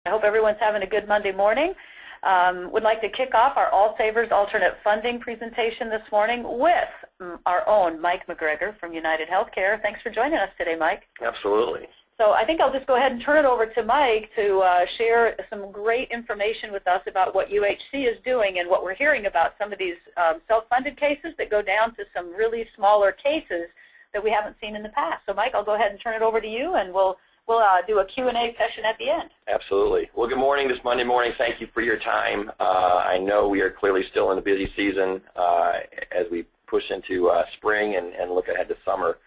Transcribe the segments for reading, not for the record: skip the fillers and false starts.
I hope everyone's having a good Monday morning. Would like to kick off our All Savers Alternate Funding presentation this morning with our own Mike McGregor from United Healthcare. Thanks for joining us today, Mike. Absolutely. So I think I'll just go ahead and turn it over to Mike to share some great information with us about what UHC is doing and what we're hearing about some of these self-funded cases that go down to some really smaller cases that we haven't seen in the past. So Mike, I'll go ahead and turn it over to you, and we'll do a Q&A session at the end. Absolutely. Well, good morning this Monday morning. Thank you for your time. I know we are clearly still in the busy season as we push into spring and look ahead to summer.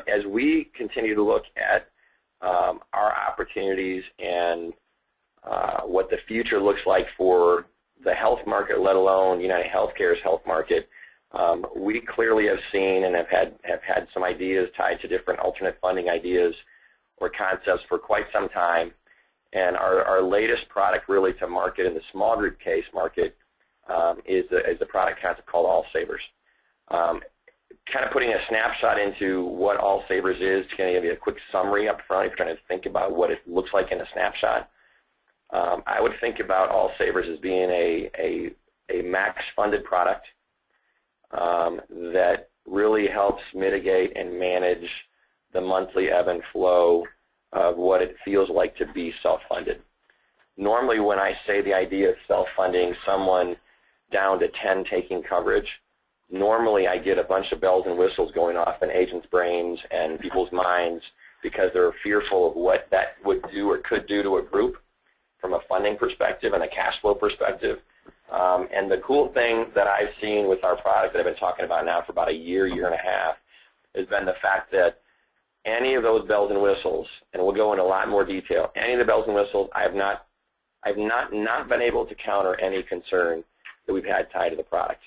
As we continue to look at our opportunities and what the future looks like for the health market, let alone United Healthcare's health market, we clearly have seen and have had some ideas tied to different alternate funding ideas or concepts for quite some time. And our latest product really to market in the small group case market is a product concept called All Savers. Kind of putting a snapshot into what All Savers is, to kind of give you a quick summary up front if you're trying to think about what it looks like in a snapshot. I would think about All Savers as being a max funded product that really helps mitigate and manage the monthly ebb and flow of what it feels like to be self-funded. Normally when I say the idea of self-funding someone down to 10 taking coverage, normally I get a bunch of bells and whistles going off in agents' brains and people's minds because they're fearful of what that would do or could do to a group from a funding perspective and a cash flow perspective. And the cool thing that I've seen with our product that I've been talking about now for about a year and a half has been the fact that any of those bells and whistles, and we'll go into a lot more detail, any of the bells and whistles, I've not been able to counter any concern that we've had tied to the product,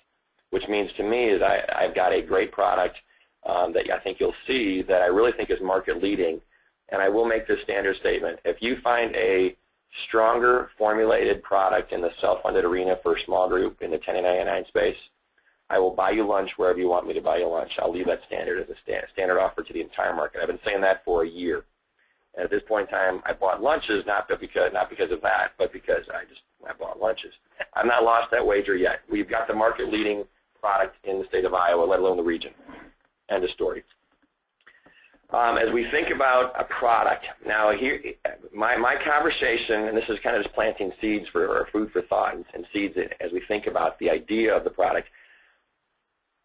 which means to me is I've got a great product that I think you'll see that I really think is market leading. And I will make this standard statement. If you find a stronger formulated product in the self-funded arena for a small group in the 1099 space, I will buy you lunch wherever you want me to buy you lunch. I'll leave that standard as a standard offer to the entire market. I've been saying that for a year. And at this point in time, I bought lunches not because of that, but because I bought lunches. I've not lost that wager yet. We've got the market-leading product in the state of Iowa, let alone the region. End of story. As we think about a product, now here, my conversation, and this is kind of just planting seeds for food for thought and seeds as we think about the idea of the product.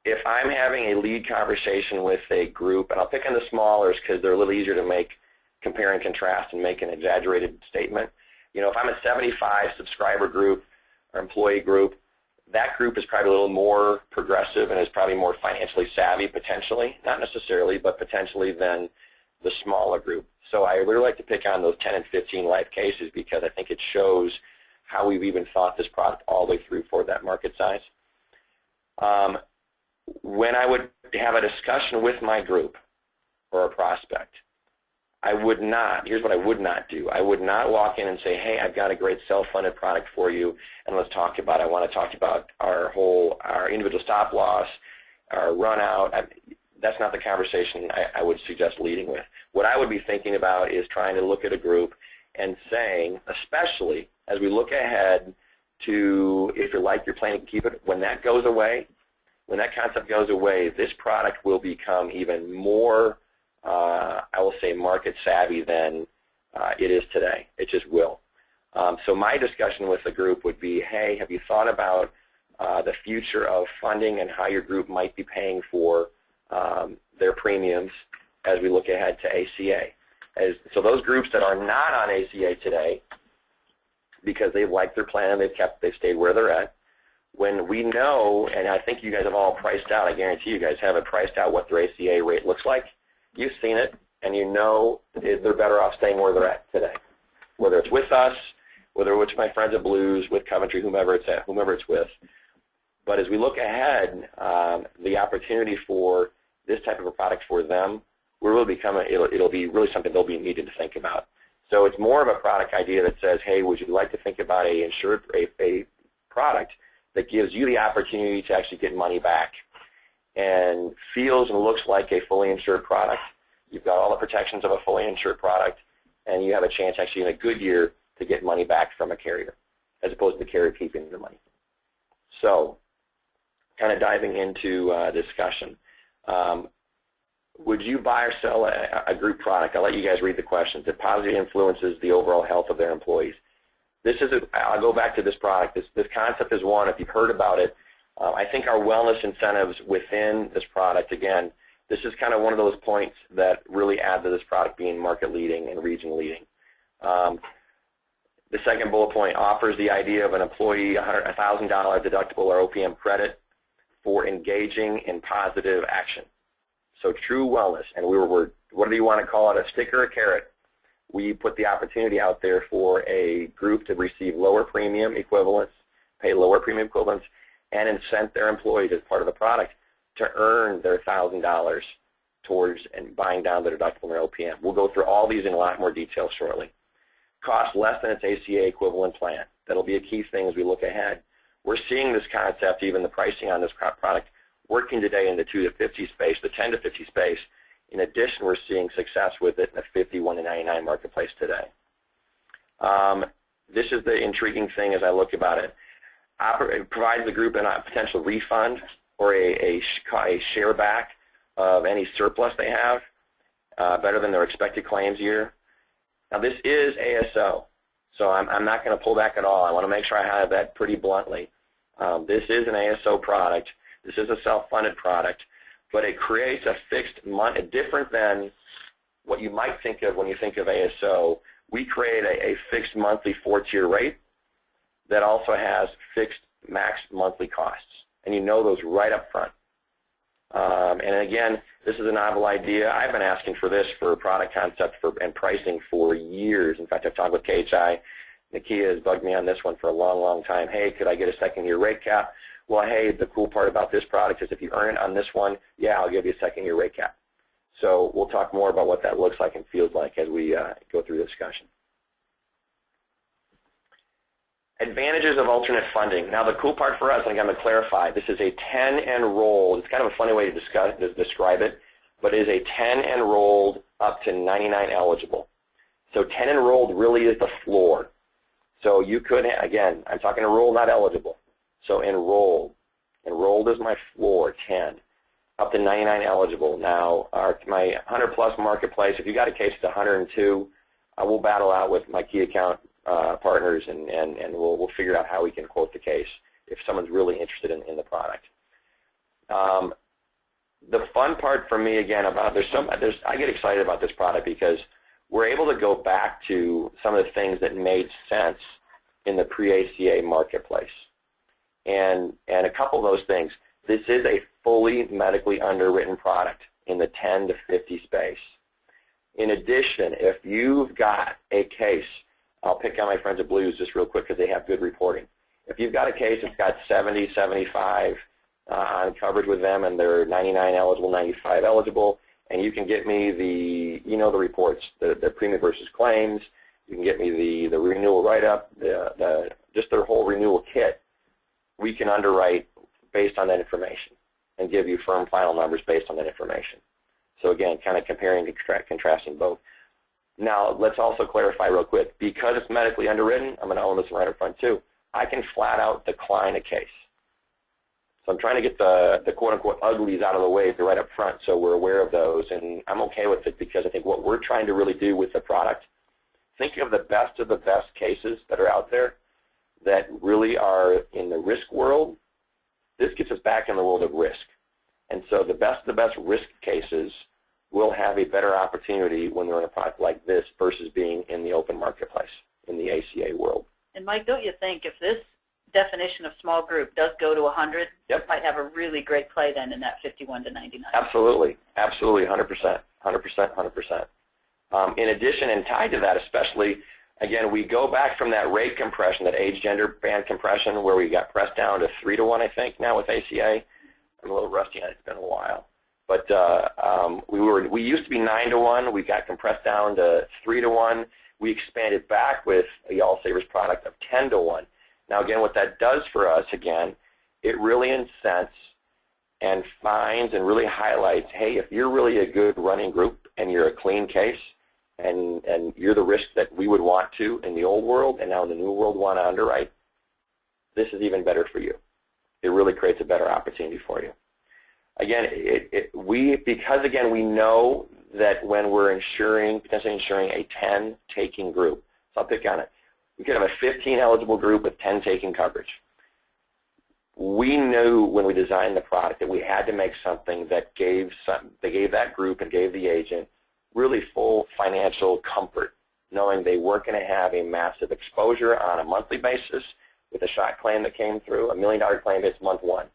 If I'm having a lead conversation with a group, and I'll pick on the smallers because they're a little easier to make compare and contrast and make an exaggerated statement. If I'm a 75 subscriber group or employee group, that group is probably a little more progressive and is probably more financially savvy potentially, not necessarily, but potentially than the smaller group. So I really like to pick on those 10 and 15 life cases because I think it shows how we've even thought this product all the way through for that market size. When I would have a discussion with my group or a prospect, I would not, here's what I would not do. I would not walk in and say, hey, I've got a great self-funded product for you, and let's talk about it. I want to talk about our individual stop loss, our run out. That's not the conversation I would suggest leading with. What I would be thinking about is trying to look at a group and saying, especially as we look ahead to, if you're planning to keep it, when that goes away, when that concept goes away, this product will become even more, I will say, market savvy than it is today. It just will. So my discussion with the group would be, hey, have you thought about the future of funding and how your group might be paying for their premiums as we look ahead to ACA? So those groups that are not on ACA today, because they've liked their plan, they've stayed where they're at, when we know, and I think you guys have all priced out, I guarantee you guys have it priced out what their ACA rate looks like. You've seen it, and you know they're better off staying where they're at today. Whether it's with us, whether it's my friends at Blues, with Coventry, whomever it's with. But as we look ahead, the opportunity for this type of a product for them will really it'll be really something they'll be needing to think about. So it's more of a product idea that says, hey, would you like to think about a product that gives you the opportunity to actually get money back and feels and looks like a fully insured product. You've got all the protections of a fully insured product, and you have a chance actually in a good year to get money back from a carrier, as opposed to the carrier keeping the money. So, kind of diving into discussion. Would you buy or sell a group product? I'll let you guys read the questions. That positively influences the overall health of their employees. This is, I'll go back to this product. This concept is one, if you've heard about it, I think our wellness incentives within this product, again, this is kind of one of those points that really add to this product being market leading and region leading. The second bullet point offers the idea of an employee $1,000 deductible or OPM credit for engaging in positive action. So true wellness, and we were, what do you want to call it, a stick or a carrot? We put the opportunity out there for a group to receive lower premium equivalents, pay lower premium equivalents, and incent their employees as part of the product to earn their $1,000 towards and buying down the deductible and their OPM. We'll go through all these in a lot more detail shortly. Cost less than its ACA equivalent plan. That'll be a key thing as we look ahead. We're seeing this concept, even the pricing on this product, working today in the 2 to 50 space, the 10 to 50 space. In addition, we're seeing success with it in the 51 to 99 marketplace today. This is the intriguing thing as I look about it. It provides the group a potential refund or a share back of any surplus they have, better than their expected claims year. Now this is ASO, so I'm not going to pull back at all. I want to make sure I have that pretty bluntly. This is an ASO product. This is a self-funded product, but it creates a fixed month, different than what you might think of when you think of ASO. We create a fixed monthly 4-tier rate that also has fixed max monthly costs, and you know those right up front. And again, this is a novel idea. I've been asking for this for a product concept and pricing for years. In fact, I've talked with KHI. Nakia has bugged me on this one for a long, long time. Hey, could I get a second-year rate cap? Well, hey, the cool part about this product is if you earn it on this one, yeah, I'll give you a second-year rate cap. So we'll talk more about what that looks like and feels like as we go through the discussion. Advantages of alternate funding. Now the cool part for us, and again, to clarify, this is a 10 enrolled. It's kind of a funny way to describe it, but it is a 10 enrolled up to 99 eligible. So 10 enrolled really is the floor. So you could, again, I'm talking enrolled, not eligible. So enrolled. Enrolled is my floor, 10. Up to 99 eligible. Now, my 100-plus marketplace, if you got a case that's 102, I will battle out with my key account partners, and we'll figure out how we can quote the case if someone's really interested in the product. The fun part for me, again, about I get excited about this product because we're able to go back to some of the things that made sense in the pre-ACA marketplace. And a couple of those things. This is a fully medically underwritten product in the 10 to 50 space. In addition, if you've got a case, I'll pick on my friends at Blues just real quick because they have good reporting. If you've got a case that's got 70, 75 on coverage with them and they're 99 eligible, 95 eligible, and you can get me the, the reports, the premium versus claims, you can get me the renewal write-up, just their whole renewal kit, we can underwrite based on that information and give you firm final numbers based on that information. So again, kind of comparing and contrasting both. Now, let's also clarify real quick. Because it's medically underwritten, I'm going to own this right up front too, I can flat out decline a case. So I'm trying to get the quote-unquote uglies out of the way right up front so we're aware of those, and I'm okay with it because I think what we're trying to really do with the product, think of the best cases that are out there that really are in the risk world. This gets us back in the world of risk. And so the best risk cases will have a better opportunity when they're in a product like this versus being in the open marketplace, in the ACA world. And Mike, don't you think if this definition of small group does go to 100, yep, it might have a really great play then in that 51 to 99? Absolutely. Absolutely, 100%. 100%. In addition, and tied to that especially, again, we go back from that rate compression, that age gender band compression, where we got pressed down to 3 to 1, I think, now with ACA. I'm a little rusty on it. It's been a while. But we used to be 9 to 1. We got compressed down to 3 to 1. We expanded back with the All Savers product of 10 to 1. Now, again, what that does for us, again, it really incents and finds and really highlights, hey, if you're really a good running group and you're a clean case, and you're the risk that we would want to in the old world and now in the new world want to underwrite, this is even better for you. It really creates a better opportunity for you. Again, because again we know that when we're potentially insuring a 10 taking group, so I'll pick on it. We could have a 15 eligible group with 10 taking coverage. We knew when we designed the product that we had to make something that gave that group and gave the agent really full financial comfort, knowing they weren't going to have a massive exposure on a monthly basis with a shock claim that came through. $1 million claim hits month 1.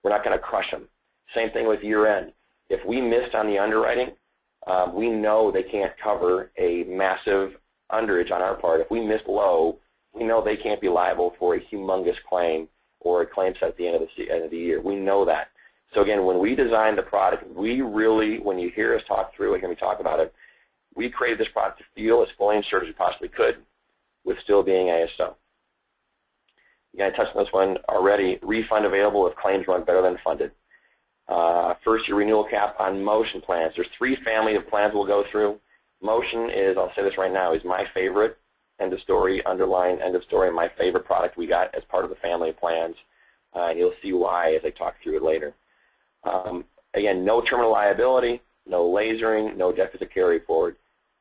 We're not going to crush them. Same thing with year end. If we missed on the underwriting, we know they can't cover a massive underage on our part. If we missed low, we know they can't be liable for a humongous claim or a claim set at the end of the year. We know that. So again, when we designed the product, we really, when you hear us talk through it, when we talk about it, we created this product to feel as fully insured as we possibly could with still being ASO. Again, I touched on this one already. Refund available if claims run better than funded. First year renewal cap on motion plans. There's 3 family of plans we'll go through. Motion is, I'll say this right now, is my favorite. End of story, underline, end of story, my favorite product we got as part of the family of plans. And you'll see why as I talk through it later. Again, no terminal liability, no lasering, no deficit carry forward.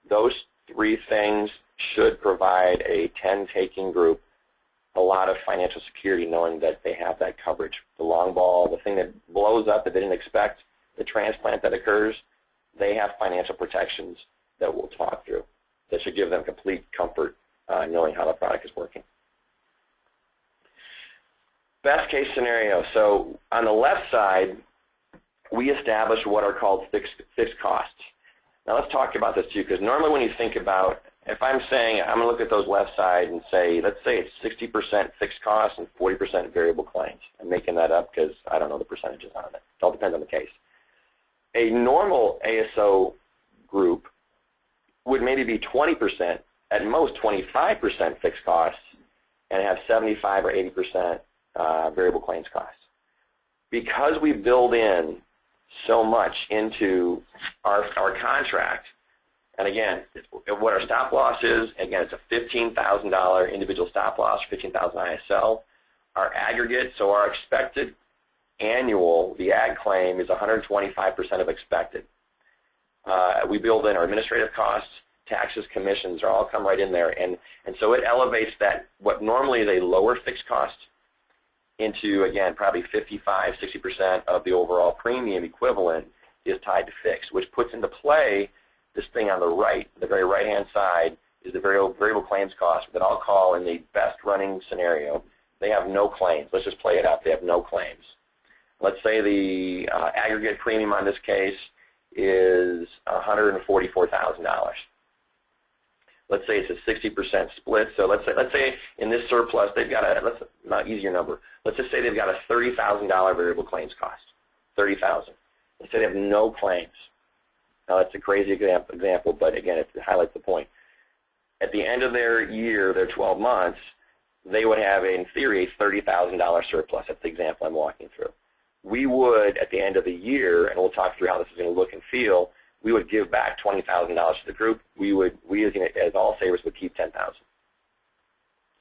Those 3 things should provide a 10 taking group a lot of financial security, knowing that they have that coverage. The long ball, the thing that blows up that they didn't expect, the transplant that occurs, they have financial protections that we'll talk through that should give them complete comfort knowing how the product is working. Best case scenario. So on the left side, we establish what are called fixed costs. Now let's talk about this too, because normally when you think about, if I'm saying, I'm going to look at those left side and say, let's say it's 60% fixed costs and 40% variable claims. I'm making that up because I don't know the percentages on it. It all depends on the case. A normal ASO group would maybe be 20%, at most 25% fixed costs, and have 75 or 80% variable claims costs. Because we build in so much into our contract, and again, what our stop loss is, again, it's a $15,000 individual stop loss, $15,000 ISL. Our aggregate, so our expected annual, the ag claim is 125% of expected. We build in our administrative costs, taxes, commissions, are all come right in there, and so it elevates that, what normally is a lower fixed cost, into, again, probably 55, 60% of the overall premium equivalent is tied to fixed, which puts into play this thing on the right, the very right-hand side, is the variable claims cost that I'll call, in the best running scenario, they have no claims. Let's just play it out. They have no claims. Let's say the aggregate premium on this case is $144,000. Let's say it's a 60% split. So let's say in this surplus they've got a, not easier number. Let's just say they've got a $30,000 variable claims cost. $30,000. Let's say they have no claims. Now that's a crazy example, but again, it highlights the point. At the end of their year, their 12 months, they would have, in theory, a $30,000 surplus. That's the example I'm walking through. We would, at the end of the year, and we'll talk through how this is going to look and feel, we would give back $20,000 to the group. We as all savers would keep $10,000.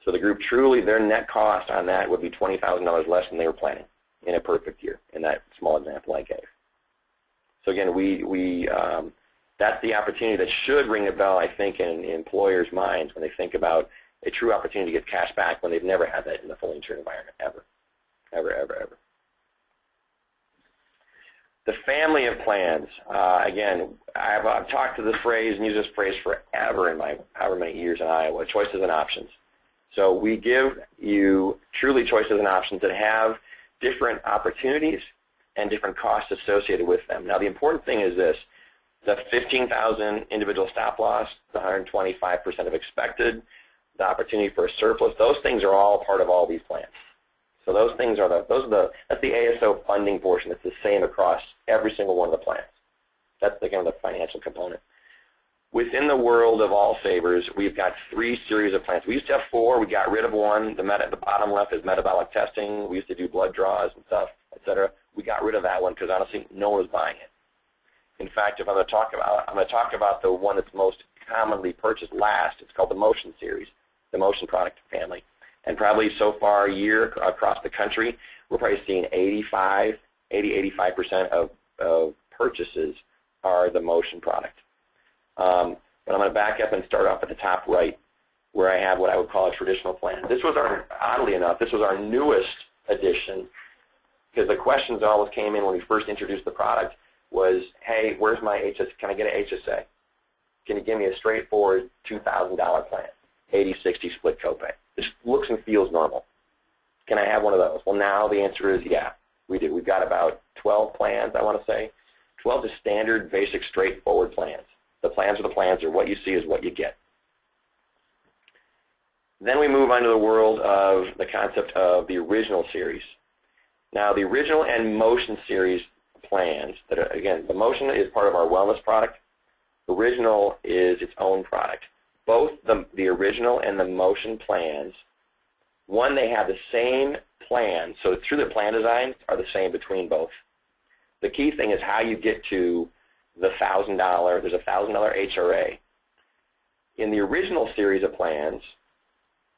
So the group truly, their net cost on that would be $20,000 less than they were planning in a perfect year, in that small example I gave. So again, that's the opportunity that should ring a bell, I think, in employers' minds when they think about a true opportunity to get cash back when they've never had that in the fully insured environment, ever, ever, ever, ever. The family of plans, again, I've talked to this phrase and used this phrase forever in my however many years in Iowa, choices and options. So we give you truly choices and options that have different opportunities and different costs associated with them. Now the important thing is this, the $15,000 individual stop loss, the 125% of expected, the opportunity for a surplus, those things are all part of all these plans. So those things are that's the ASO funding portion. It's the same across every single one of the plans. That's again the financial component. Within the world of all savers, we've got 3 series of plans. We used to have 4. We got rid of one. The bottom left is metabolic testing. We used to do blood draws and stuff, etc. We got rid of that one because honestly, no one was buying it. In fact, if I'm going to talk about the one that's most commonly purchased last. It's called the Motion series, the Motion product family. And probably so far a year across the country, we're probably seeing 85% of purchases are the Motion product. But I'm going to back up and start off at the top right, where I have what I would call a traditional plan. This was oddly enough, this was our newest addition, because the questions always came in when we first introduced the product was, hey, where's my HSA? Can I get an HSA? Can you give me a straightforward $2,000 plan, 80-60 split copay? This looks and feels normal. Can I have one of those? Well, now the answer is yeah, we do. We've got about 12 plans, I want to say. 12 is standard, basic, straightforward plans. The plans are the plans, or what you see is what you get. Then we move on to the world of the concept of the original series. Now, the original and Motion series plans, that are, again, the Motion is part of our wellness product. Original is its own product. Both the original and the Motion plans, one, they have the same plan, so through the plan designs are the same between both. The key thing is how you get to the $1,000, there's a $1,000 HRA. In the original series of plans,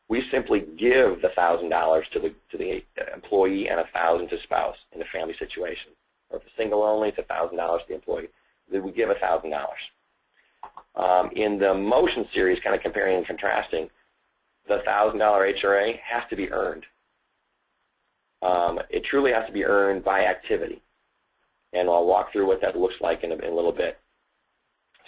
we simply give the $1,000 to the employee and $1,000 to spouse in a family situation. Or if it's single only, it's $1,000 to the employee. Then we give $1,000. In the Motion series, kind of comparing and contrasting, the $1,000 HRA has to be earned. It truly has to be earned by activity. And I'll walk through what that looks like in a little bit.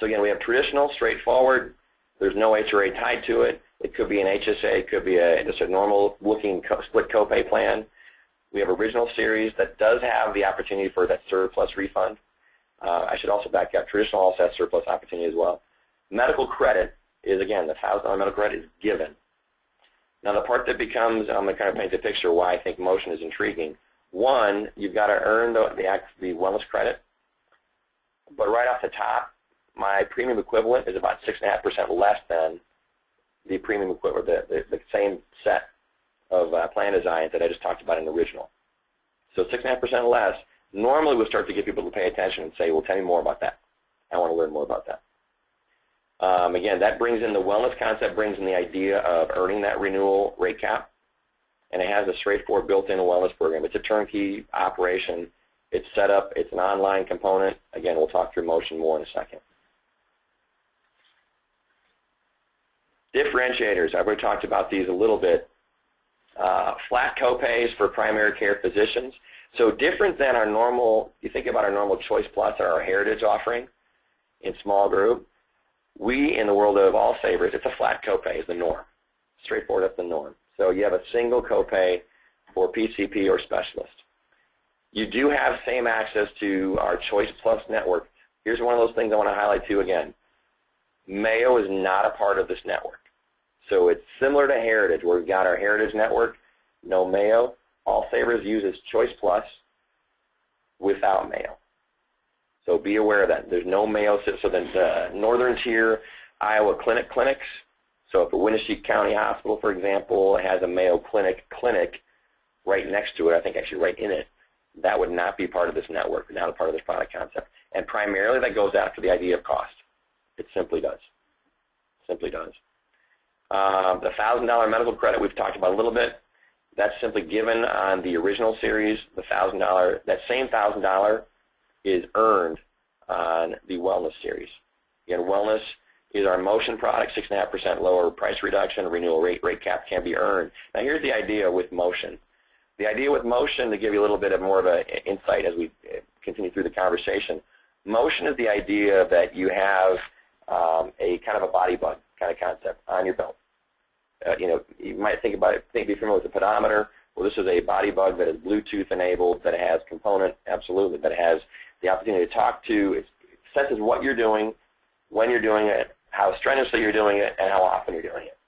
So again, we have traditional, straightforward. There's no HRA tied to it. It could be an HSA. It could be just a normal-looking split copay plan. We have original series that does have the opportunity for that surplus refund. I should also back up. Traditional also has surplus opportunity as well. Medical credit is, again, the $1,000 medical credit is given. Now, the part that becomes, I'm going to kind of paint the picture why I think Motion is intriguing. One, you've got to earn the wellness credit. But right off the top, my premium equivalent is about 6.5% less than the premium equivalent, the same set of plan designs that I just talked about in the original. So 6.5% less. Normally we'll start to get people to pay attention and say, well, tell me more about that. I want to learn more about that. Again, that brings in the wellness concept, brings in the idea of earning that renewal rate cap, and it has a straightforward built-in wellness program. It's a turnkey operation. It's set up. It's an online component. Again, we'll talk through Motion more in a second. Differentiators. I've already talked about these a little bit. Flat copays for primary care physicians. So different than our normal, you think about our normal Choice Plus or our Heritage offering in small group, we, in the world of All Savers, it's a flat copay is the norm. Straightforward, that's the norm. So you have a single copay for PCP or specialist. You do have same access to our Choice Plus network. Here's one of those things I want to highlight too again. Mayo is not a part of this network. So it's similar to Heritage, where we've got our Heritage network, no Mayo. All Savers uses Choice Plus without Mayo. So be aware of that. There's no Mayo. So then the northern tier Iowa clinics. So if a Winnebago County Hospital, for example, has a Mayo clinic right next to it, I think actually right in it, that would not be part of this network, not a part of this product concept. And primarily that goes after the idea of cost. It simply does. Simply does. The $1,000 medical credit we've talked about a little bit. That's simply given on the original series. The $1,000, that same $1,000 is earned on the wellness series. Again, wellness is our Motion product, 6.5% lower price reduction, renewal rate cap can be earned. Now here's the idea with Motion. The idea with Motion, to give you a little bit of more of an insight as we continue through the conversation, Motion is the idea that you have a kind of a body bug kind of concept on your belt. You might think about it, be familiar with the pedometer. Well, this is a body bug that is Bluetooth enabled, that it has component, absolutely, that it has the opportunity to talk to, it senses what you're doing, when you're doing it, how strenuously you're doing it, and how often you're doing it.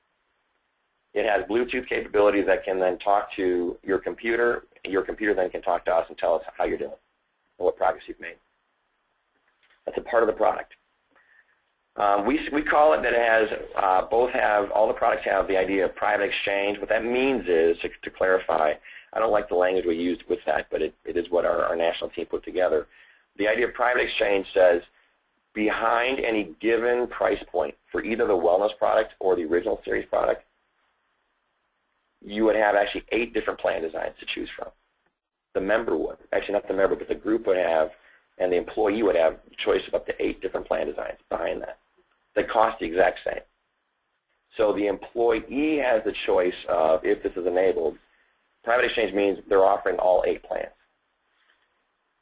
It has Bluetooth capabilities that can then talk to your computer. Your computer then can talk to us and tell us how you're doing and what progress you've made. That's a part of the product. We call it that it has, all the products have the idea of private exchange. What that means is, to clarify, I don't like the language we used with that, but it is what our national team put together. The idea of private exchange says behind any given price point for either the wellness product or the original series product, you would have actually 8 different plan designs to choose from. The member would, actually not the member, but the group would have, and the employee would have a choice of up to 8 different plan designs behind that. They cost the exact same. So the employee has the choice of, if this is enabled, private exchange means they're offering all 8 plans.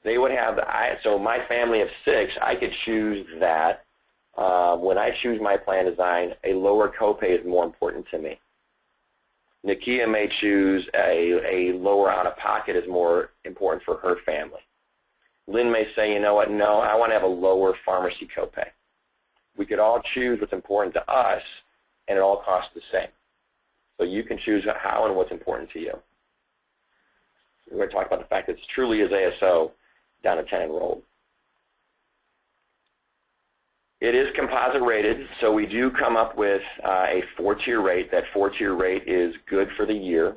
They would have, so my family of 6, I could choose that. When I choose my plan design, a lower copay is more important to me. Nakia may choose a lower out-of-pocket is more important for her family. Lynn may say, you know what, no, I want to have a lower pharmacy copay. We could all choose what's important to us, and it all costs the same. So you can choose how and what's important to you. We're going to talk about the fact that it truly is ASO down to 10 enrolled. It is composite rated, so we do come up with a 4-tier rate. That 4-tier rate is good for the year.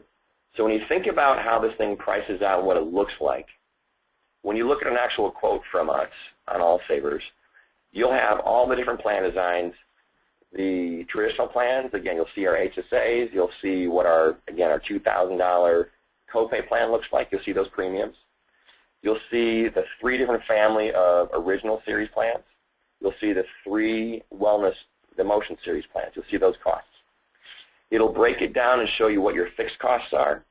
So when you think about how this thing prices out and what it looks like, when you look at an actual quote from us on All Savers, you'll have all the different plan designs. The traditional plans, again, you'll see our HSAs. You'll see what our, again, our $2,000 copay plan looks like. You'll see those premiums. You'll see the 3 different family of original series plans. You'll see the 3 wellness, the motion series plans. You'll see those costs. It'll break it down and show you what your fixed costs are.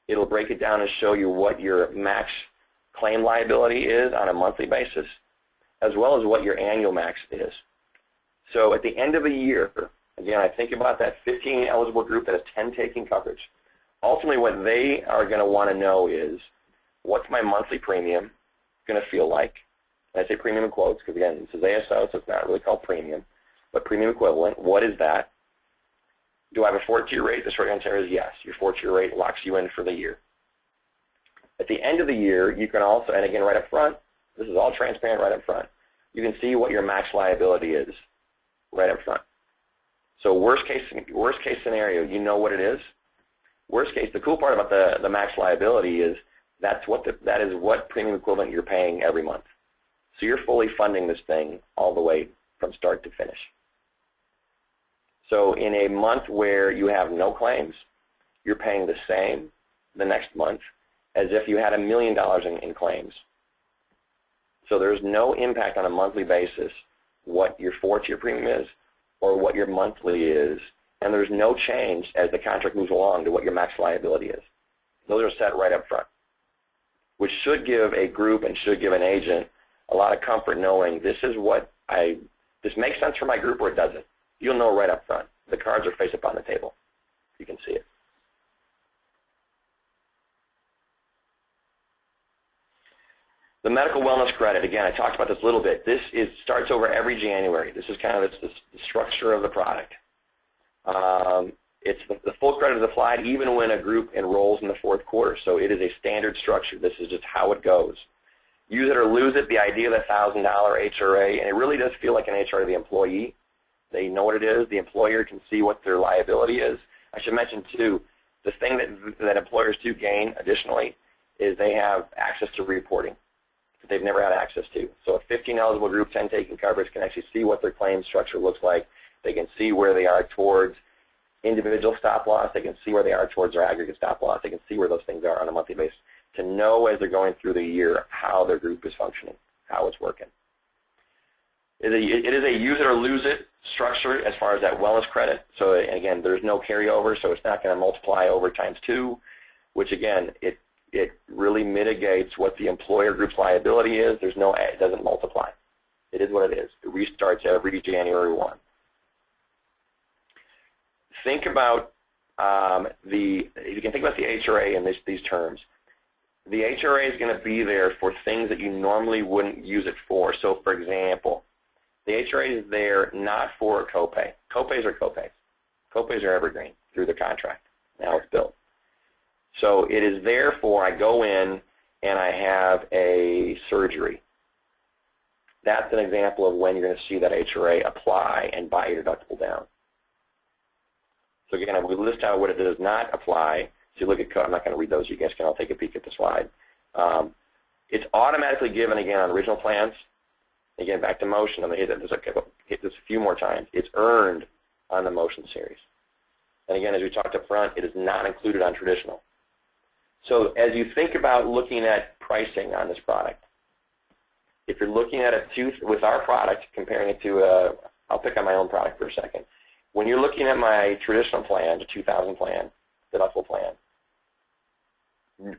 It'll break it down and show you what your max claim liability is on a monthly basis, as well as what your annual max is. So at the end of the year, again, I think about that 15 eligible group that has 10 taking coverage. Ultimately, what they are going to want to know is, what's my monthly premium going to feel like? And I say premium in quotes because, again, this is ASO, so it's not really called premium, but premium equivalent. What is that? Do I have a 4-tier rate? The short answer is yes. Your 4-tier rate locks you in for the year. At the end of the year, you can also, and again, right up front, this is all transparent right up front, you can see what your max liability is right up front. So worst case scenario, you know what it is. Worst case, the cool part about the max liability is that is what premium equivalent you're paying every month. So you're fully funding this thing all the way from start to finish. So in a month where you have no claims, you're paying the same the next month as if you had $1 million in claims. So there's no impact on a monthly basis what your 4-tier premium is or what your monthly is, and there's no change as the contract moves along to what your max liability is. Those are set right up front, which should give a group and should give an agent a lot of comfort knowing this makes sense for my group or it doesn't. You'll know right up front. The cards are face up on the table. You can see it. The medical wellness credit, again, I talked about this a little bit. This starts over every January. This is kind of the structure of the product. It's the full credit is applied even when a group enrolls in the 4th quarter. So it is a standard structure. This is just how it goes. Use it or lose it, the idea of the $1,000 HRA, and it really does feel like an HRA to the employee. They know what it is. The employer can see what their liability is. I should mention, too, the thing that employers do gain additionally is they have access to reporting that they've never had access to. So a 15 eligible group, 10 taking coverage can actually see what their claim structure looks like. They can see where they are towards individual stop loss. They can see where they are towards their aggregate stop loss. They can see where those things are on a monthly basis to know as they're going through the year how their group is functioning, how it's working. It is a use it or lose it structure as far as that wellness credit. So again, there's no carryover, so it's not going to multiply over times 2, which again, it really mitigates what the employer group's liability is. It doesn't multiply. It is what it is. It restarts every January 1. Think about you can think about the HRA in these terms. The HRA is going to be there for things that you normally wouldn't use it for. So, for example, the HRA is there not for a copay. Copays are copays. Copays are evergreen through the contract. Now it's built. So it is there for I go in and I have a surgery. That's an example of when you're going to see that HRA apply and buy your deductible down. So again, we list out what it does not apply. So you look at, I'm not going to read those. You guys can all take a peek at the slide. It's automatically given, again, on original plans. Again, back to motion. I'm going to hit this a few more times. It's earned on the motion series. And again, as we talked up front, it is not included on traditional. So as you think about looking at pricing on this product, if you're looking at it with our product, comparing it to I'll pick on my own product for a second. When you're looking at my traditional plan, the 2000 plan, deductible plan,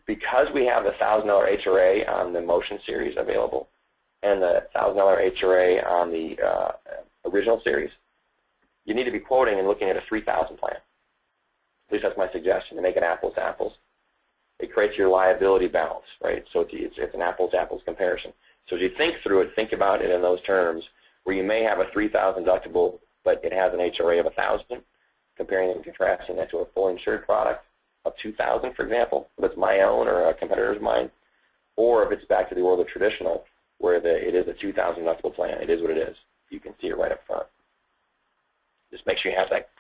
because we have the $1,000 HRA on the motion series available and the $1,000 HRA on the original series, you need to be quoting and looking at a 3000 plan. At least that's my suggestion, to make it apples to apples. It creates your liability balance, right? So it's an apples to apples comparison. So as you think through it, think about it in those terms, where you may have a 3000 deductible, but it has an HRA of 1000, comparing and contrasting that to a full insured product of 2000, for example, if it's my own or a competitor's of mine, or if it's back to the world of traditional, where it is a 2000 deductible plan. It is what it is. You can see it right up front. Just make sure you have that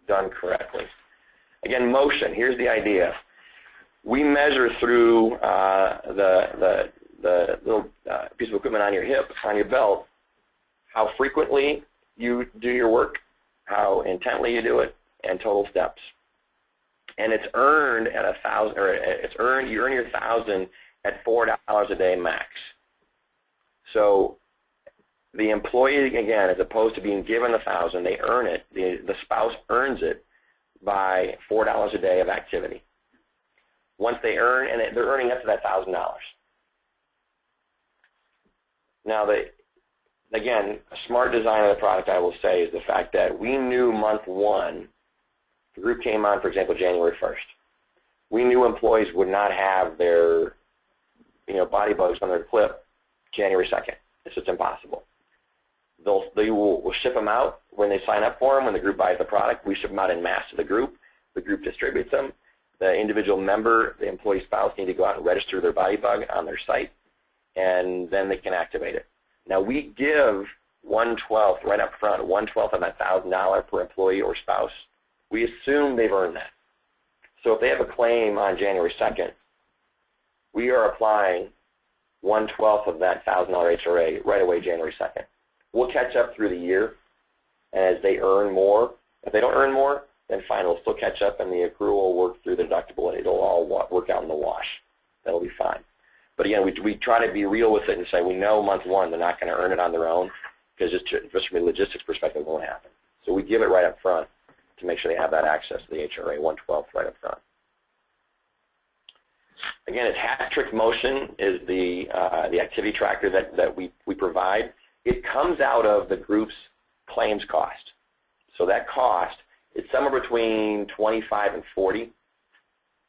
done correctly. Again, motion. Here's the idea. We measure through the little piece of equipment on your hip, on your belt, how frequently you do your work, how intently you do it, and total steps. And it's earned at 1,000, or you earn your 1,000 at $4 a day max. So the employee, again, as opposed to being given 1,000, they earn it. The spouse earns it by $4 a day of activity. Once they earn, and they're earning up to that $1,000. Now, again, a smart design of the product, I will say, is the fact that we knew month one, the group came on, for example, January 1st. We knew employees would not have their body bugs on their clip January 2nd. It's just impossible. We'll ship them out when they sign up for them, when the group buys the product. We ship them out in mass to the group. The group distributes them. The individual member, the employee spouse, need to go out and register their body bug on their site, and then they can activate it. Now, we give 1/12 right up front, 1/12 of that $1,000 per employee or spouse. We assume they've earned that. So if they have a claim on January 2nd, we are applying 1/12 of that $1,000 HRA right away January 2nd. We'll catch up through the year as they earn more. If they don't earn more, then fine, we'll still catch up, and the accrual will work through the deductible, and it'll all work out in the wash. That'll be fine. But again, we try to be real with it and say we know month one they're not going to earn it on their own, because just from a logistics perspective, it won't happen. So we give it right up front to make sure they have that access to the HRA 1/12 right up front. Again, it's hat-trick motion is the activity tracker that we provide. It comes out of the group's claims cost. So that cost is somewhere between 25 and 40.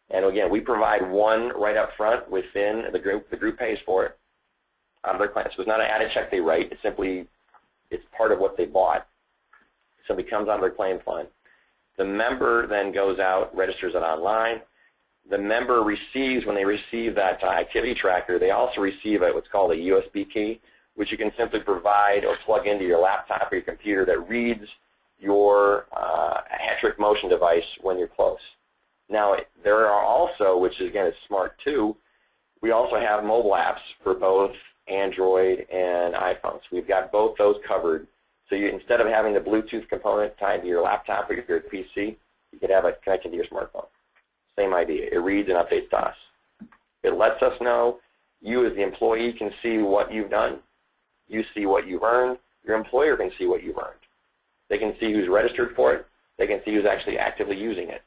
And again, we provide one right up front within the group. The group pays for it out of their claim. So it's not an added check they write. It's part of what they bought. So it comes out of their claim fund. The member then goes out, registers it online. The member receives, when they receive that activity tracker, they also receive what's called a USB key, which you can simply provide or plug into your laptop or your computer that reads your hat-trick motion device when you're close. Now, there are also, which again is smart too, we also have mobile apps for both Android and iPhones. We've got both those covered. So instead of having the Bluetooth component tied to your laptop or your PC, you could have it connected to your smartphone. Same idea. It reads and updates to us. It lets us know, you as the employee can see what you've done. You see what you've earned. Your employer can see what you've earned. They can see who's registered for it. They can see who's actually actively using it.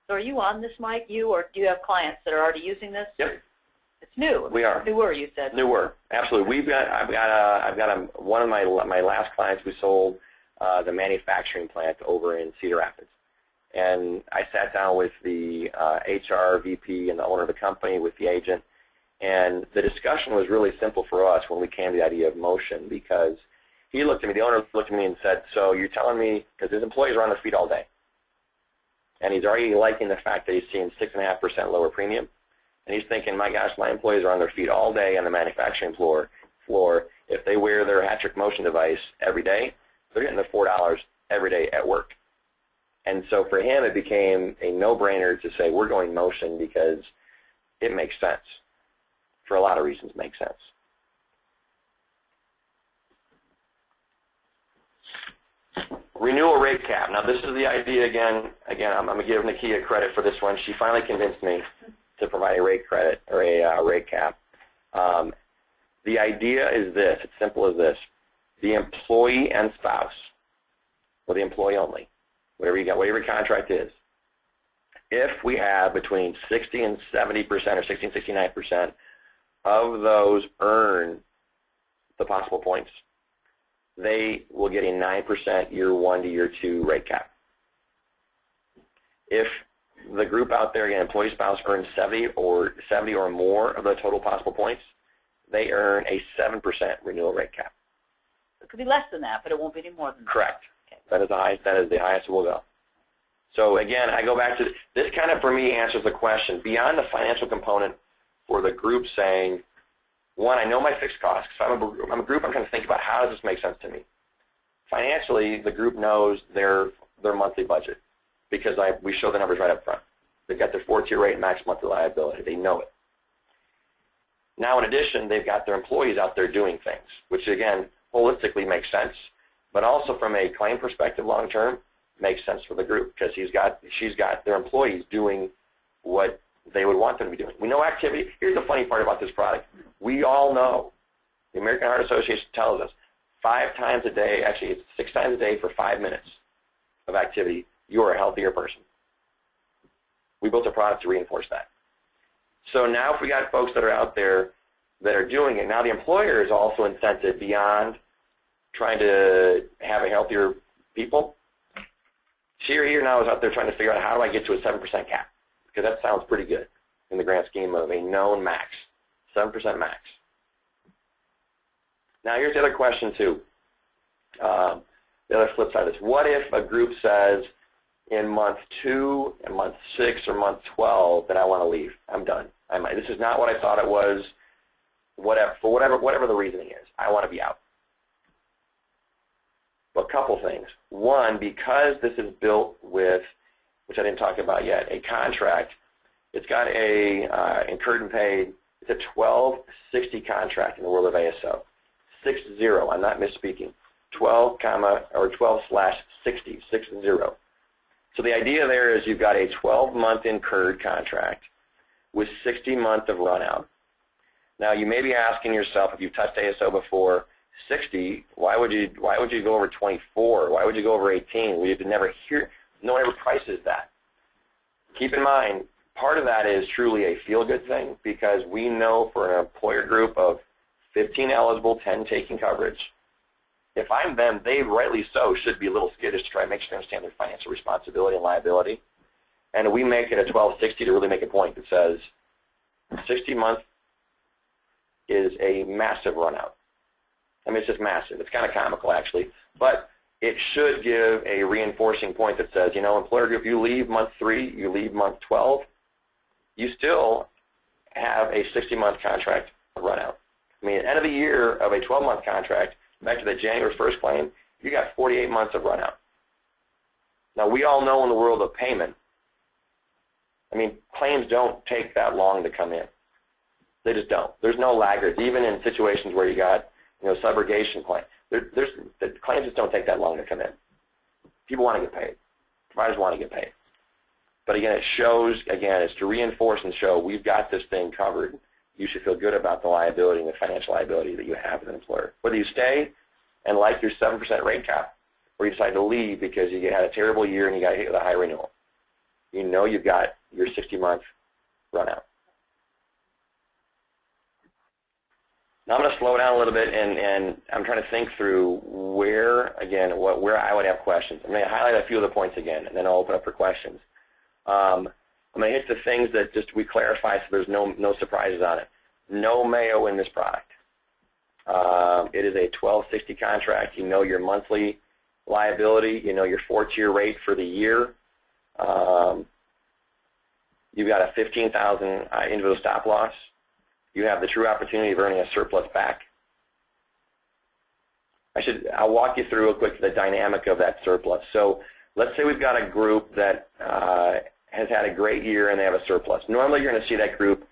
So are you on this, Mike, or do you have clients that are already using this? Yep. It's new. We are. Newer, you said. Newer, absolutely. I've got one of my last clients. We sold the manufacturing plant over in Cedar Rapids, and I sat down with the HR VP and the owner of the company, with the agent, and the discussion was really simple for us when we came to the idea of motion, because he looked at me, the owner looked at me and said, so you're telling me, because his employees are on their feet all day, and he's already liking the fact that he's seeing 6.5% lower premium. And he's thinking, my gosh, my employees are on their feet all day on the manufacturing floor. If they wear their hat-trick motion device every day, they're getting their $4 every day at work. And so for him, it became a no-brainer to say, we're going motion because it makes sense. For a lot of reasons, it makes sense. Renewal rate cap. Now this is the idea again, I'm going to give Nakia credit for this one. She finally convinced me to provide a rate credit or a rate cap. The idea is this, it's simple as this. The employee and spouse, or the employee only, whatever you got, whatever your contract is, if we have between 60 and 70% or 60 and 69% of those earn the possible points, they will get a 9% year 1 to year 2 rate cap. If the group out there, again, employee spouse earns 70 or more of the total possible points, they earn a 7% renewal rate cap. It could be less than that, but it won't be any more than that. Correct. Okay. That is the highest we'll go. So again, I go back to this kind of, for me, answers the question. Beyond the financial component for the group saying, one, I know my fixed costs. So I'm a group, I'm trying to think about how does this make sense to me. Financially, the group knows their monthly budget because we show the numbers right up front. They've got their 4-tier rate and max monthly liability. They know it. Now, in addition, they've got their employees out there doing things, which, again, holistically makes sense, but also from a claim perspective long term, makes sense for the group because she's got their employees doing what they would want them to be doing. We know activity. Here's the funny part about this product. We all know, the American Heart Association tells us, 5 times a day, actually it's 6 times a day for 5 minutes of activity, you are a healthier person. We built a product to reinforce that. So now if we got folks that are out there that are doing it, now the employer is also incented beyond trying to have a healthier people. She or he now is out there trying to figure out how do I get to a 7% cap, because that sounds pretty good in the grand scheme of a known max, 7% max. Now here's the other question too, the other flip side of this. What if a group says in month 2 and month 6 or month 12 that I want to leave, I'm done. This is not what I thought it was, whatever the reasoning is, I want to be out. Well, a couple things. One, because this is built with, which I didn't talk about yet, a contract, it's got a incurred and paid, it's a 1260 contract in the world of ASO. 60, I'm not misspeaking, 12/60, 60. So the idea there is you've got a 12-month incurred contract with 60 months of run out. Now you may be asking yourself, if you've touched ASO before, 60, why would you go over 24? Why would you go over 18? We never hear, no one ever prices that. Keep in mind, part of that is truly a feel-good thing because we know for an employer group of 15 eligible, 10 taking coverage, if I'm them, they rightly so should be a little skittish to try and make sure they understand their financial responsibility and liability. And we make it a 1260 to really make a point that says 60 months is a massive run out. I mean, it's just massive. It's kind of comical, actually. But it should give a reinforcing point that says, you know, employer group, you leave month 3, you leave month 12, you still have a 60-month contract run out. I mean, at the end of the year of a 12-month contract, back to the January 1st claim, you got 48 months of run out. Now, we all know in the world of payment, I mean, claims don't take that long to come in. They just don't. There's no laggards, even in situations where you got, you know, subrogation claim. The claims just don't take that long to come in. People want to get paid. Providers want to get paid. But again, it shows, again, it's to reinforce and show we've got this thing covered. You should feel good about the liability and the financial liability that you have as an employer. Whether you stay and like your 7% rate cap, or you decide to leave because you had a terrible year and you got hit with a high renewal, you know you've got your 60-month run out. Now I'm going to slow down a little bit, and I'm trying to think through where I would have questions. I'm going to highlight a few of the points again, and then I'll open up for questions. I'm going to hit the things that just we clarify so there's no surprises on it. No Mayo in this product. It is a 1260 contract. You know your monthly liability. You know your 4-tier rate for the year. You've got a 15,000 individual stop loss. You have the true opportunity of earning a surplus back. I'll walk you through real quick the dynamic of that surplus. So let's say we've got a group that has had a great year and they have a surplus. Normally you're going to see that group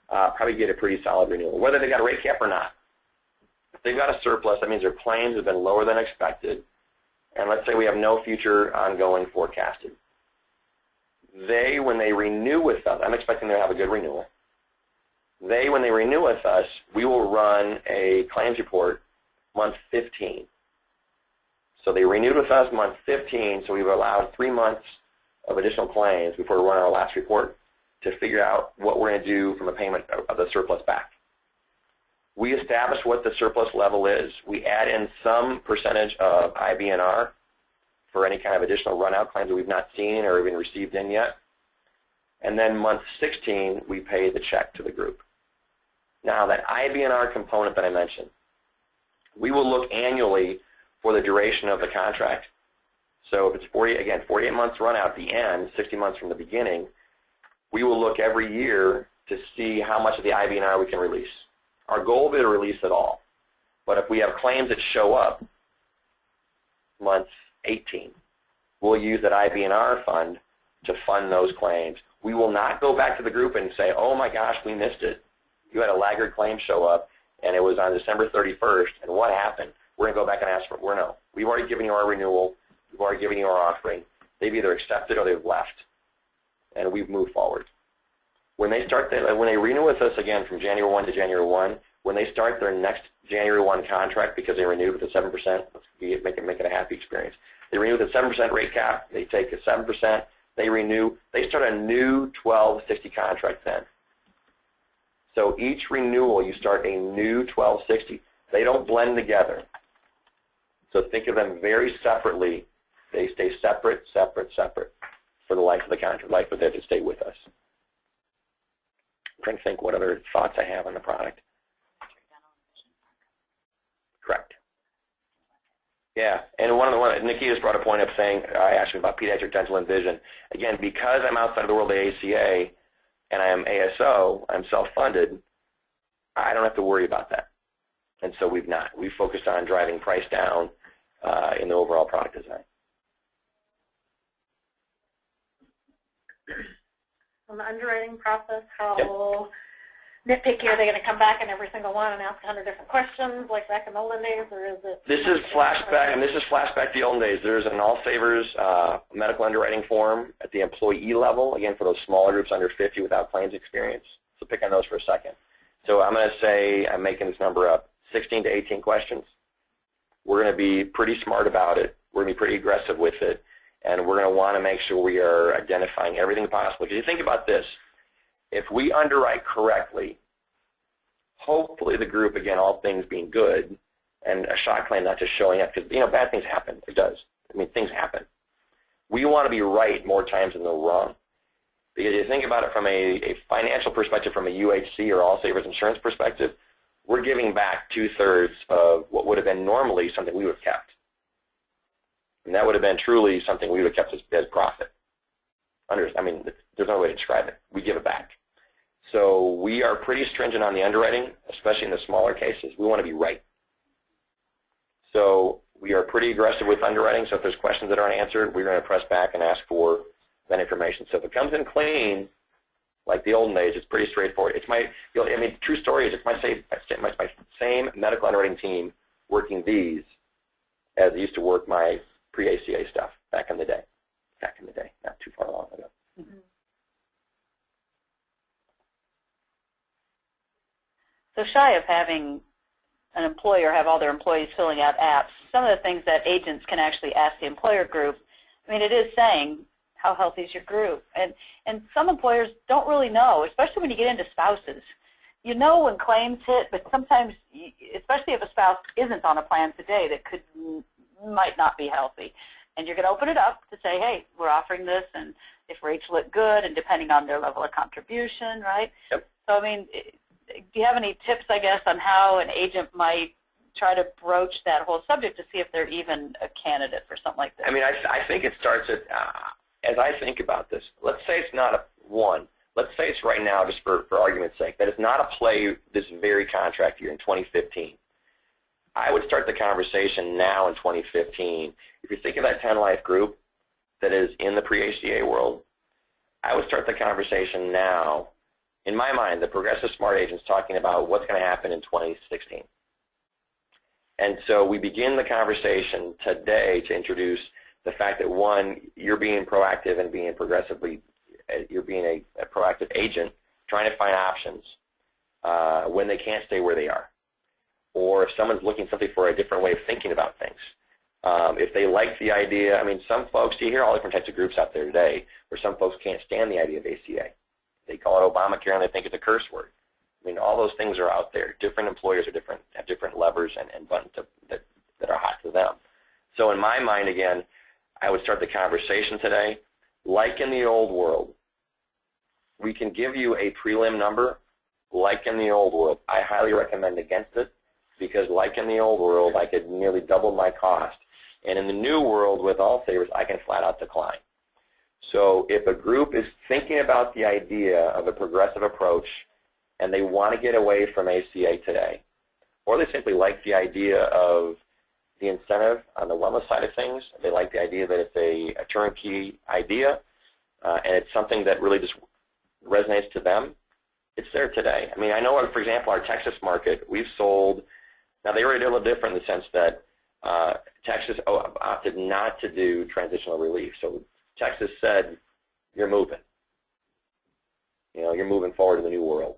probably get a pretty solid renewal, whether they got a rate cap or not. If they've got a surplus, that means their claims have been lower than expected, and let's say we have no future ongoing forecasted. When they renew with us, I'm expecting them to have a good renewal. When they renew with us, we will run a claims report month 15. So they renewed with us month 15, so we've allowed 3 months of additional claims before we run our last report to figure out what we're going to do from a payment of the surplus back. We establish what the surplus level is. We add in some percentage of IBNR for any kind of additional run-out claims that we've not seen or even received in yet. And then month 16, we pay the check to the group. Now, that IBNR component that I mentioned, we will look annually for the duration of the contract. So if it's 48 months run out at the end, 60 months from the beginning, we will look every year to see how much of the IBNR we can release. Our goal will be to release it all. But if we have claims that show up month 18, we'll use that IBNR fund to fund those claims. We will not go back to the group and say, oh my gosh, we missed it. You had a laggard claim show up, and it was on December 31st, and what happened? We're going to go back and ask for it. No. We've already given you our renewal. We've already given you our offering. They've either accepted or they've left, and we've moved forward. When they renew with us again from January 1 to January 1, when they start their next January 1 contract because they renewed with a 7%, make it a happy experience. They renew with a 7% rate cap. They take a 7%. They renew. They start a new 1260 contract then. So each renewal, you start a new 1260. They don't blend together. So think of them very separately. They stay separate, separate, separate for the life of the contract, life of it to stay with us. I'm trying to think what other thoughts I have on the product. Correct. Yeah, and Nikki just brought a point up saying, I asked him about pediatric dental and vision. Again, because I'm outside of the world of ACA and I am ASO, I'm self-funded, I don't have to worry about that. And so we've not. We've focused on driving price down in the overall product design. On the underwriting process, how nitpicky are they going to come back in every single one and ask 100 different questions like back in the olden days, or is it? This is flashback, and this is flashback to the olden days. There's an all favors medical underwriting form at the employee level, again for those smaller groups under 50 without claims experience. So pick on those for a second. So I'm going to say, I'm making this number up, 16 to 18 questions. We're going to be pretty smart about it. We're going to be pretty aggressive with it. And we're going to want to make sure we are identifying everything possible. Because you think about this, if we underwrite correctly, hopefully the group, again, all things being good, and a shock claim not just showing up, because, bad things happen. It does. Things happen. We want to be right more times than the wrong. Because you think about it from a financial perspective, from a UHC or all savers insurance perspective, we're giving back 2/3 of what would have been normally something we would have kept. And that would have been truly something we would have kept as profit. There's no way to describe it. We give it back. So we are pretty stringent on the underwriting, especially in the smaller cases. We want to be right. So we are pretty aggressive with underwriting. So if there's questions that aren't answered, we're going to press back and ask for that information. So if it comes in clean, like the olden days, it's pretty straightforward. It's true story is it's my same medical underwriting team working these as I used to work my pre-ACA stuff back in the day. Not too far long ago. Mm-hmm. So shy of having an employer have all their employees filling out apps, some of the things that agents can actually ask the employer group, it is saying, how healthy is your group? And some employers don't really know, especially when you get into spouses. You know when claims hit, but sometimes, especially if a spouse isn't on a plan today that might not be healthy. And you're going to open it up to say, hey, we're offering this, and if rates look good, and depending on their level of contribution, right? Yep. So, do you have any tips, I guess, on how an agent might try to broach that whole subject to see if they're even a candidate for something like this? I think it starts at, as I think about this, let's say it's not a one. Let's say it's right now, just for argument's sake, that it's not a play this very contract year in 2015. I would start the conversation now in 2015. If you think of that 10-life group that is in the pre-ACA world, I would start the conversation now. In my mind, the progressive smart agent's talking about what's going to happen in 2016. And so we begin the conversation today to introduce the fact that, one, you're being proactive and being progressively, you're being a proactive agent trying to find options when they can't stay where they are. Or if someone's looking something for a different way of thinking about things. If they like the idea, I mean, some folks, you hear all different types of groups out there today where some folks can't stand the idea of ACA. They call it Obamacare and they think it's a curse word. I mean, all those things are out there. Different employers are different, have different levers and buttons that are hot to them. So in my mind, again, I would start the conversation today. Like in the old world, we can give you a prelim number. Like in the old world, I highly recommend against it because like in the old world, I could nearly double my cost. And in the new world with All Savers, I can flat out decline. So if a group is thinking about the idea of a progressive approach and they want to get away from ACA today, or they simply like the idea of the incentive on the wellness side of things, they like the idea that it's a turnkey idea, and it's something that really just resonates to them, it's there today. I mean, I know, for example, our Texas market, we've sold, now they were a little different in the sense that Texas opted not to do transitional relief. So Texas said, you're moving. You know, you're moving forward in the new world.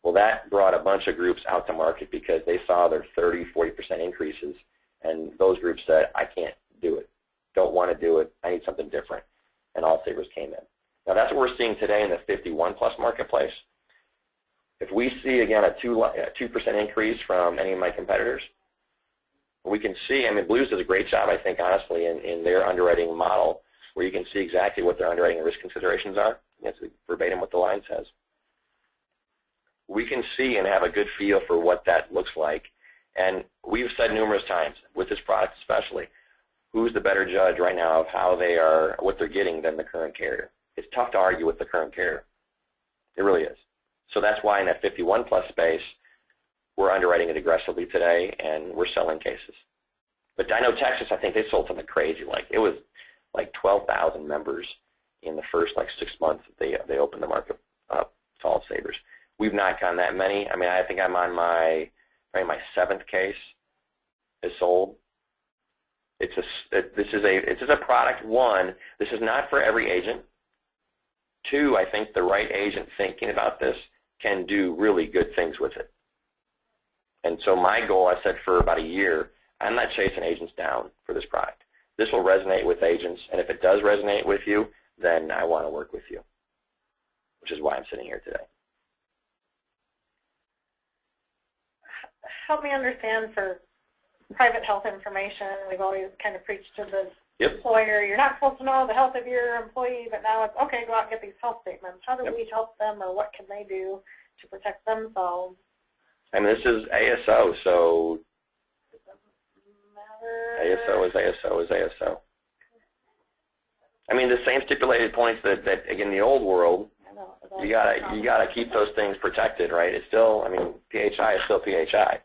Well, that brought a bunch of groups out to market because they saw their 30, 40% increases, and those groups said, I can't do it. Don't want to do it. I need something different. And All Savers came in. Now, that's what we're seeing today in the 51-plus marketplace. If we see, again, a 2% increase from any of my competitors, we can see, I mean, Blues does a great job, I think, honestly, in their underwriting model, where you can see exactly what their underwriting and risk considerations are. That's verbatim what the line says. We can see and have a good feel for what that looks like. And we've said numerous times, with this product especially, who's the better judge right now of how they are, what they're getting than the current carrier? It's tough to argue with the current carrier. It really is. So that's why in that 51-plus space, we're underwriting it aggressively today, and we're selling cases. But I know Texas, I think they sold something crazy. Like it was like 12,000 members in the first 6 months that they opened the market up to All Savers. We've not gotten that many. I mean, I think I'm on probably my 7th case is sold. This is a product. 1, this is not for every agent. 2, I think the right agent thinking about this can do really good things with it. And so my goal, I said for about a year, I'm not chasing agents down for this product. This will resonate with agents, and if it does resonate with you, then I want to work with you, which is why I'm sitting here today. Help me understand for private health information, we've always kind of preached to the employer, you're not supposed to know the health of your employee, but now it's, okay, go out and get these health statements. How do we help them, or what can they do to protect themselves? I mean, this is ASO, so It doesn't matter. ASO is ASO is ASO. I mean, the same stipulated points that again, the old world, you gotta keep those things protected, right? It's still, I mean, PHI is still PHI.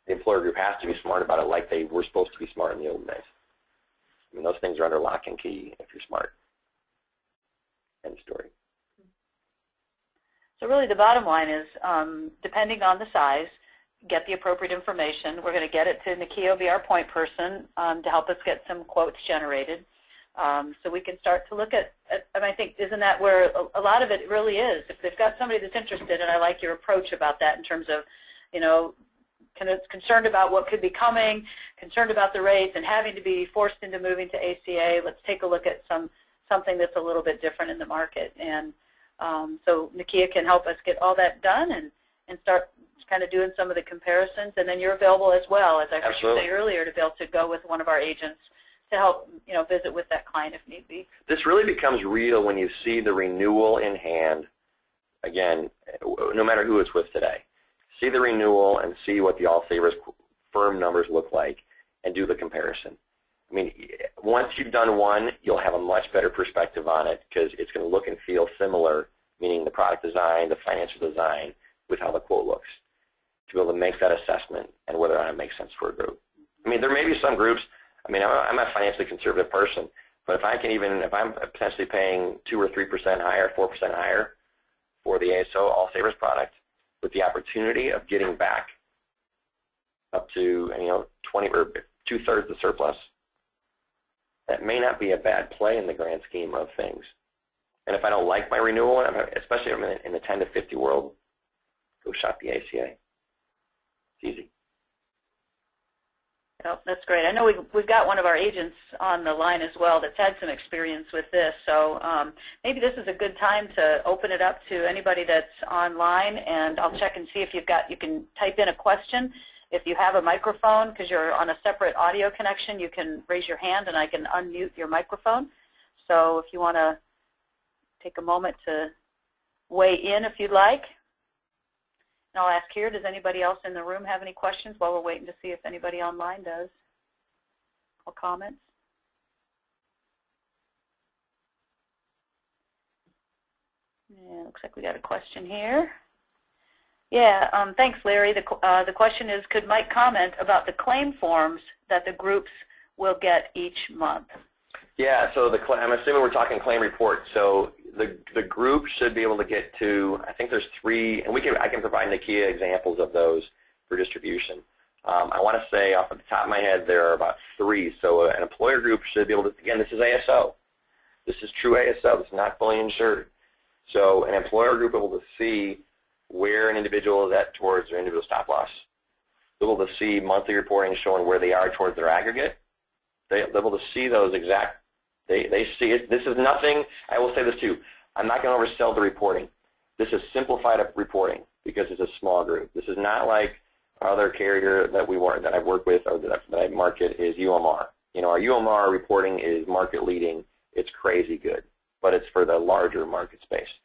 The employer group has to be smart about it like they were supposed to be smart in the old days. I mean, those things are under lock and key if you're smart. End story. So really the bottom line is, depending on the size, get the appropriate information. We're going to get it to Nakia, be our point person, to help us get some quotes generated. So we can start to look at, and I think, isn't that where a lot of it really is? If they've got somebody that's interested, and I like your approach about that in terms of, you know, kind of concerned about what could be coming, concerned about the rates, and having to be forced into moving to ACA, let's take a look at something that's a little bit different in the market. And so Nakia can help us get all that done and start kind of doing some of the comparisons. And then you're available as well, as I heard you say earlier, to be able to go with one of our agents to help, you know, visit with that client if need be. This really becomes real when you see the renewal in hand, again, no matter who it's with today. See the renewal and see what the All Savers firm numbers look like and do the comparison. I mean, once you've done one, you'll have a much better perspective on it because it's going to look and feel similar, meaning the product design, the financial design, with how the quote looks, to be able to make that assessment and whether or not it makes sense for a group. I mean, there may be some groups, I mean, I'm a financially conservative person, but if I'm potentially paying 2 or 3% higher, 4% higher for the ASO All Savers product, with the opportunity of getting back up to 20 or 2/3 the surplus. That may not be a bad play in the grand scheme of things. And if I don't like my renewal, especially if I'm in the 10 to 50 world, go shop the ACA. It's easy. Oh, that's great. I know we've got one of our agents on the line as well that's had some experience with this. So maybe this is a good time to open it up to anybody that's online, and I'll check and see if you can type in a question. If you have a microphone, because you're on a separate audio connection, you can raise your hand and I can unmute your microphone. So if you want to take a moment to weigh in if you'd like. And I'll ask here, does anybody else in the room have any questions while we're waiting to see if anybody online does, or comments? Yeah, looks like we got a question here. Yeah, thanks, Larry. The question is, could Mike comment about the claim forms that the groups will get each month? Yeah, so I'm assuming we're talking claim report. So the group should be able to get to, I think there's 3, and I can provide Nakia examples of those for distribution. I want to say off the top of my head there are about 3. So an employer group should be able to, again, this is ASO. This is true ASO. It's not fully insured. So an employer group will be able to see where an individual is at towards their individual stop loss. They'll be able to see monthly reporting showing where they are towards their aggregate. They'll be able to see those exact. They see it. This is nothing. I will say this too. I'm not going to oversell the reporting. This is simplified reporting because it's a small group. This is not like other carrier that I've worked with or that I market is UMR. Our UMR reporting is market leading. It's crazy good, but it's for the larger market space.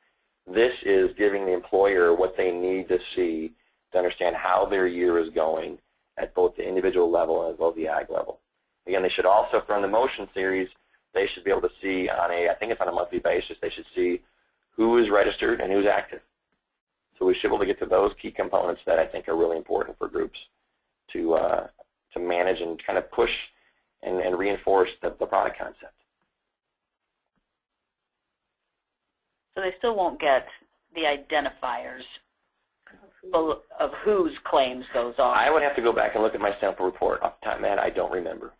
This is giving the employer what they need to see to understand how their year is going at both the individual level as well as the ag level. Again, they should also, from the motion series, they should be able to see on I think it's on a monthly basis, they should see who is registered and who's active. So we should be able to get to those key components that I think are really important for groups to manage and kind of push and reinforce the product concept. So they still won't get the identifiers of whose claims those are. I would have to go back and look at my sample report. Off the top of my head, I don't remember.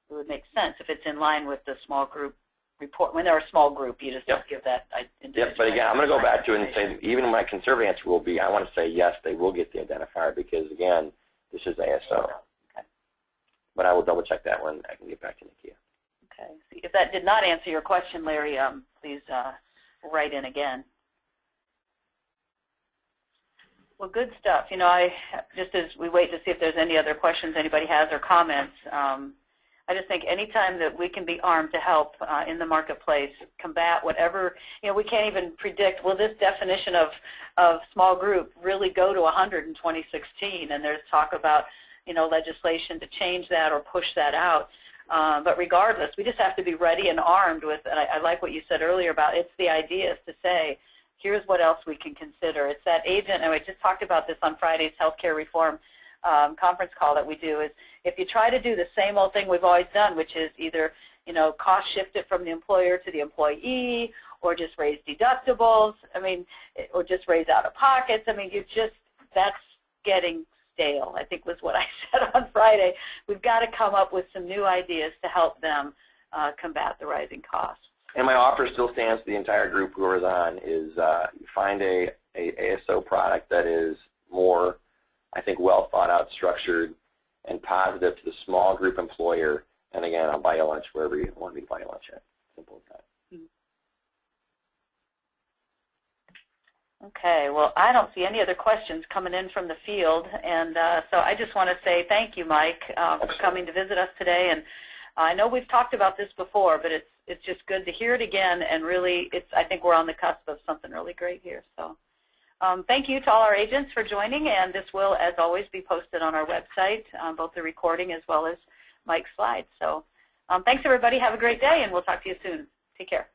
It would make sense if it's in line with the small group report. When they're a small group, you just don't give that individual. Yep, but again, I'm going to go back to it and say, even my conservative answer will be, I want to say yes, they will get the identifier because, again, this is ASO. Okay. But I will double check that one. I can get back to Nakia. Okay. See, if that did not answer your question, Larry, please write in again. Well, good stuff. Just as we wait to see if there's any other questions anybody has or comments, I just think any time that we can be armed to help in the marketplace combat whatever, we can't even predict, will this definition of small group really go to 100 in 2016? And there's talk about, legislation to change that or push that out. But regardless, we just have to be ready and armed with, and I like what you said earlier about it's the ideas to say, here's what else we can consider. It's that agent, and we just talked about this on Friday's healthcare reform conference call that we do, is if you try to do the same old thing we've always done, which is either, cost shift it from the employer to the employee, or just raise deductibles, or just raise out-of-pockets, that's getting stale, I think was what I said on Friday. We've got to come up with some new ideas to help them combat the rising costs. And my offer still stands to the entire group, whoever's on, is find a ASO product that is more, I think, well thought out, structured, and positive to the small group employer. And again, I'll buy you lunch wherever you want me to buy you lunch at. Simple as that. Okay, well, I don't see any other questions coming in from the field, and so I just want to say thank you, Mike, for coming to visit us today. And I know we've talked about this before, but it's just good to hear it again, and really, I think we're on the cusp of something really great here. So thank you to all our agents for joining, and this will, as always, be posted on our website, both the recording as well as Mike's slides. So thanks, everybody. Have a great day, and we'll talk to you soon. Take care.